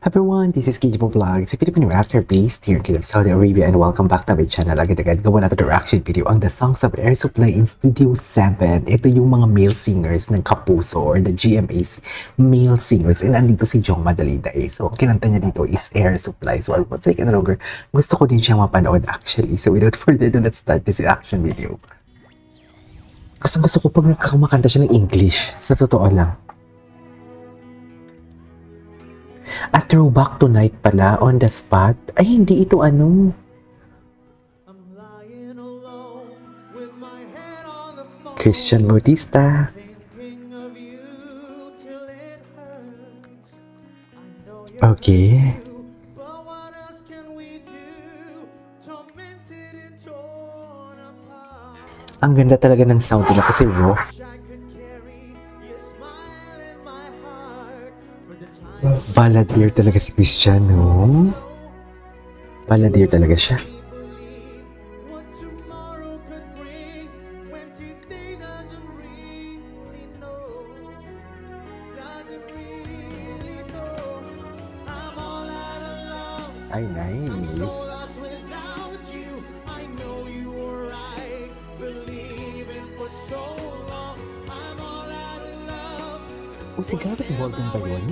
Everyone, this is Kijibo Vlogs, a Filipino reactor based here in Saudi Arabia, and welcome back to my channel. Agad-agad gawa natin the reaction video on the songs of Air Supply in Studio 7. Ito yung mga male singers ng Kapuso or the GMA's male singers, and andito si Jong Madaliday. So, kinanta niya dito is Air Supply. So, I won't take any longer. Gusto ko din siya mapanood actually. So, without further ado, let's start this reaction video. Gusto ko pag nagkakumakanta siya ng English. Sa totoo lang. A throwback tonight pala, on the spot. Ay, hindi ito ano. Christian Bautista. Okay. Ang ganda talaga ng sound nila kasi raw. Balladeer talaga si Christian, no? Balladeer talaga siya. Ay, nice. O, si Garrett Bolden ba yun?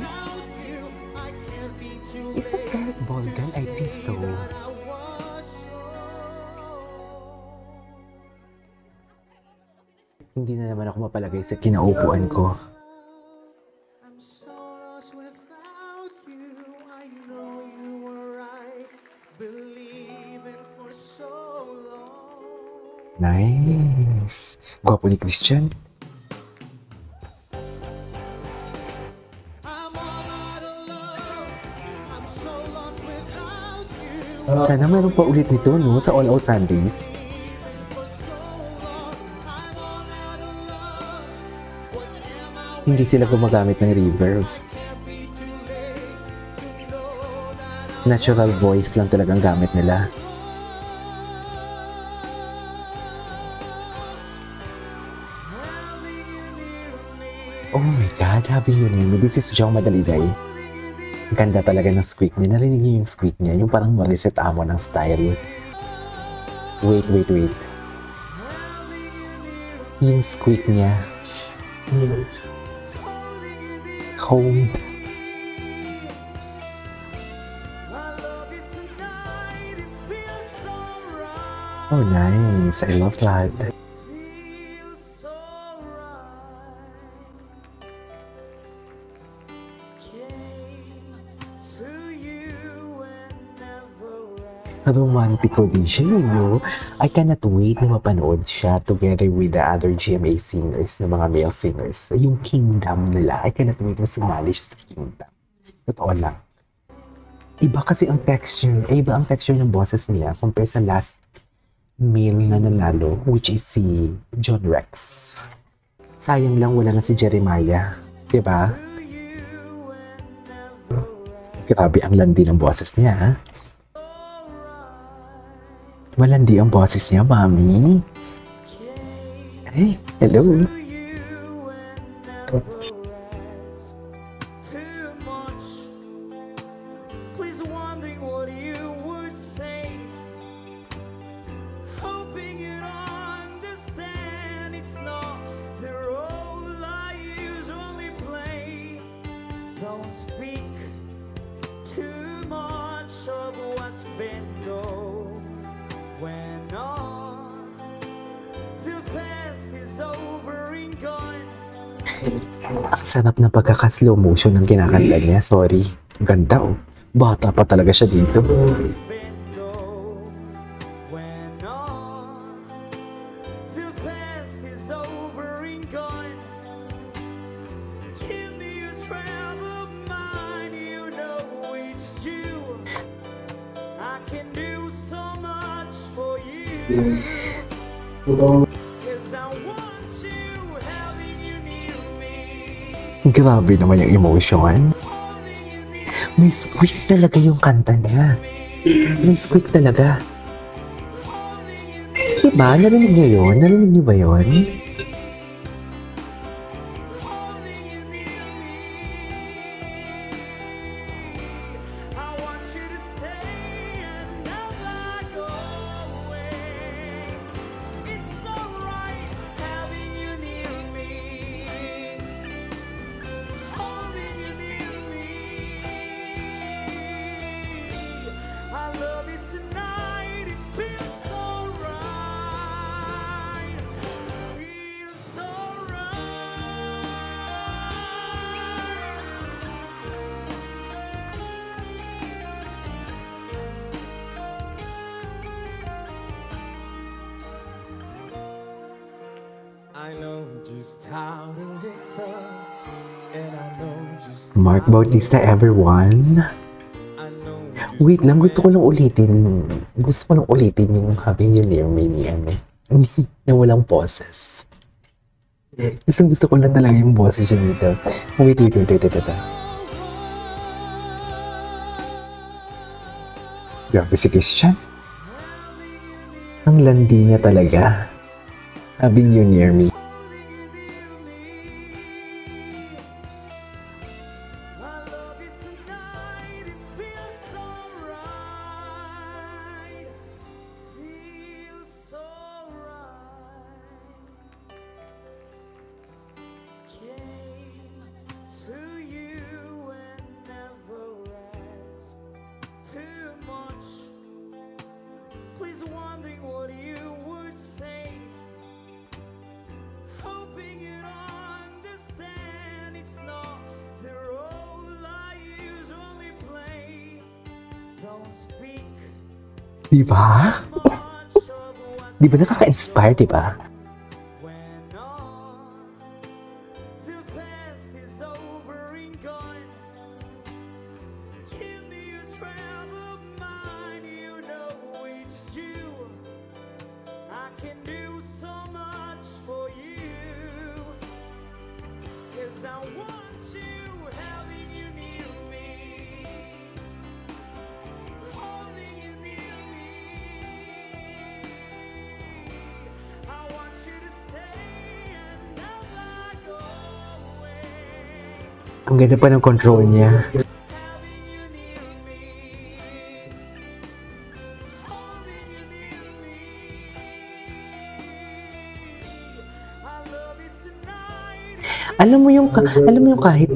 Is that Garrett Bolden? I think so. Hindi na naman ako mapalagay sa kinaupuan ko. Nice. Gwapo ni Christian. Sana meron pa ulit nito, no? Sa All Out Sundays. Hindi sila gumagamit ng reverb. Natural voice lang talagang gamit nila. Oh my God, having you near me. This is Jong Madaliday. Ganda talaga ng squeak niya. Narinig niyo yung squeak niya? Yung parang Morissette Amo ng style. Wait. Yung squeak niya. Home. Oh, nice. I love that. Romantiko din siya, you know? I cannot wait na mapanood siya together with the other GMA singers, na mga male singers. Yung Kingdom nila, I cannot wait na sumali siya sa Kingdom. Totoo lang. Iba kasi ang texture, iba ang texture ng boses niya compare sa last male na nanalo, which is si John Rex. Sayang lang wala na si Jeremiah. Diba? Grabe ang landi ng boses niya, ha? Malandi ang boses niya, mami. Hey, hello. Don't speak too much of what's been done. When all the past is over and gone. Ang sarap na pagkaka-slow motion ng kinakanta niya. Sorry. Ganda, oh. Bata pa talaga siya dito. Grabe naman yung emotion. May squeak talaga yung kanta niya. May squeak talaga. Diba? Narinig niyo yun? Narinig niyo ba yun? holding you near me. I want you to stay and never go away. It's so right having you near me, holding you near me. I love you tonight. It feels so right. Feels so right. I know just how to whisper, and I know just Mark Bautista, everyone. I know Wait lang, gusto ko lang ulitin. Gusto ko lang ulitin yung Having You Near Me ni ano. Na walang boses. Gusto ko lang talaga yung boses niya dito. Wait. Grabe si Christian. Ang landi niya talaga. Having You Near Me. I love you tonight. It feels so right. Feels so right. Came to you and never asked too much. Please wondering what you would say. Hoping you'd understand it's not the role I usually play. Don't speak Diba? much of what's Diba nakaka-inspire, diba? when on. The past is over and gone. Give me a travel mind, you know it's due. I can do so much for you, 'cause I want you, having you near me, holding you near me. I want you to stay and never go away. Ang ganda pa ng control niya. Having you near me, holding you near me. I love you tonight. Alam mo yung kahit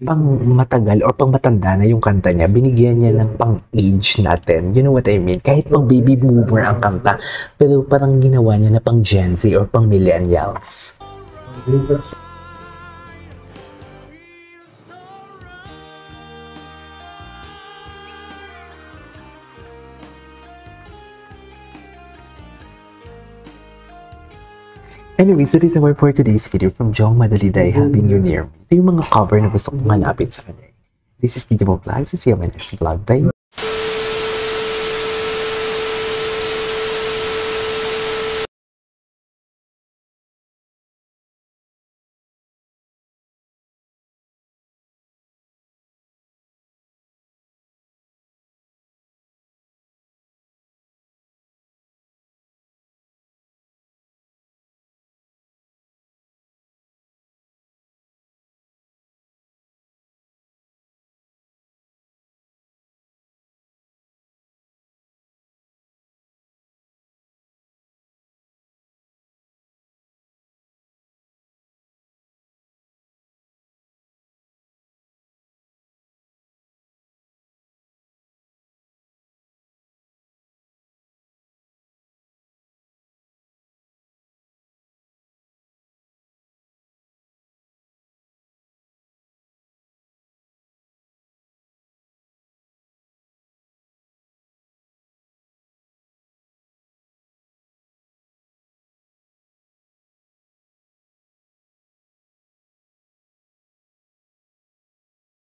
pang matagal or pang matanda na yung kanta niya, binigyan niya ng pang age natin. You know what I mean? Kahit pang baby boomer ang kanta, pero parang ginawa niya na pang Gen Z or pang millennials. Feels so right. Anyways, that is our for today's video from Jong Madaliday, Having You Near Me. Ito yung mga cover na gusto kong hanapin sa kanya. This is Kijimo Vlogs. See you on my next vlog. Bye!